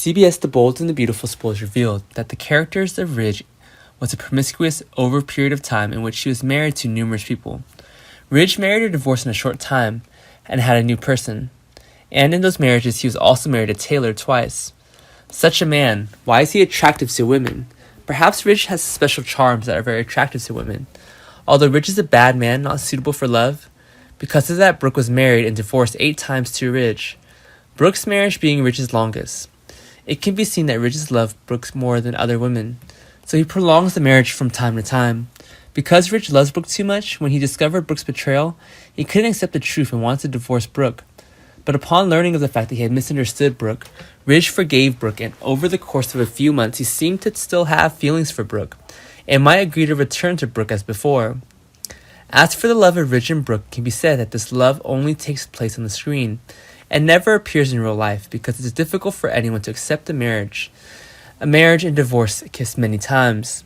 CBS The Bold and the Beautiful spoilers revealed that the characters of Ridge was a promiscuous over a period of time in which she was married to numerous people. Ridge married or divorced in a short time and had a new person. And in those marriages, he was also married to Taylor twice. Such a man, why is he attractive to women? Perhaps Ridge has special charms that are very attractive to women. Although Ridge is a bad man, not suitable for love, because of that, Brooke was married and divorced 8 times to Ridge, Brooke's marriage being Ridge's longest. It can be seen that Ridge loves Brooke more than other women, so he prolongs the marriage from time to time. Because Ridge loves Brooke too much, when he discovered Brooke's betrayal, he couldn't accept the truth and wanted to divorce Brooke. But upon learning of the fact that he had misunderstood Brooke, Ridge forgave Brooke, and over the course of a few months, he seemed to still have feelings for Brooke, and might agree to return to Brooke as before. As for the love of Ridge and Brooke, it can be said that this love only takes place on the screen, and never appears in real life, because it is difficult for anyone to accept a marriage and divorce kissed many times.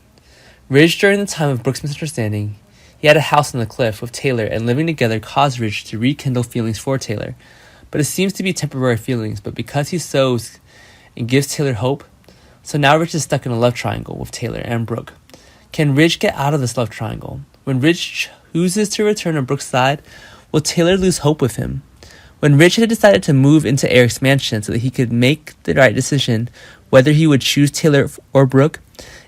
Ridge, during the time of Brooke's misunderstanding, he had a house on the cliff with Taylor, and living together caused Ridge to rekindle feelings for Taylor. But it seems to be temporary feelings, but because he sows and gives Taylor hope, so now Ridge is stuck in a love triangle with Taylor and Brooke. Can Ridge get out of this love triangle? When Ridge chooses to return on Brooke's side, will Taylor lose hope with him? When Ridge had decided to move into Eric's mansion so that he could make the right decision whether he would choose Taylor or Brooke,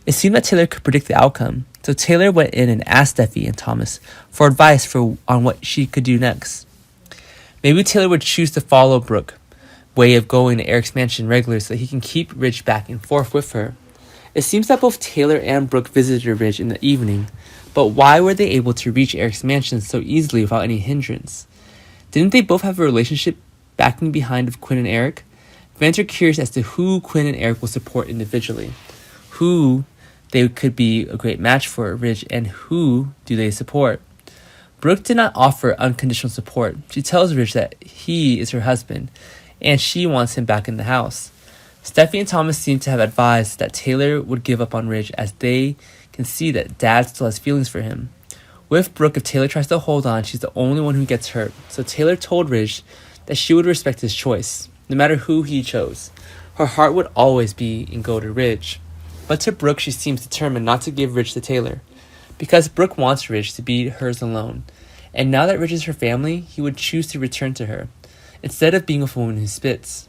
it seemed that Taylor could predict the outcome. So Taylor went in and asked Steffi and Thomas for advice on what she could do next. Maybe Taylor would choose to follow Brooke's way of going to Eric's mansion regularly so that he can keep Ridge back and forth with her. It seems that both Taylor and Brooke visited Ridge in the evening, but why were they able to reach Eric's mansion so easily without any hindrance? Didn't they both have a relationship backing behind of Quinn and Eric? Fans are curious as to who Quinn and Eric will support individually, who they could be a great match for Ridge, and who do they support. Brooke did not offer unconditional support. She tells Ridge that he is her husband, and she wants him back in the house. Steffi and Thomas seem to have advised that Taylor would give up on Ridge, as they can see that Dad still has feelings for him. With Brooke, if Taylor tries to hold on, she's the only one who gets hurt. So Taylor told Ridge that she would respect his choice, no matter who he chose. Her heart would always be and go to Ridge. But to Brooke, she seems determined not to give Ridge to Taylor, because Brooke wants Ridge to be hers alone. And now that Ridge is her family, he would choose to return to her, instead of being with a woman who spits.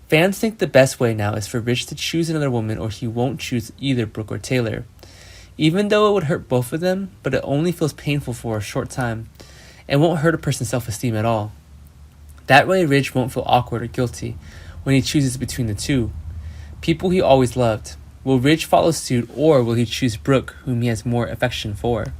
Fans think the best way now is for Ridge to choose another woman, or he won't choose either Brooke or Taylor. Even though it would hurt both of them, but it only feels painful for a short time, and won't hurt a person's self-esteem at all. That way Ridge won't feel awkward or guilty when he chooses between the two people he always loved. Will Ridge follow suit, or will he choose Brooke, whom he has more affection for?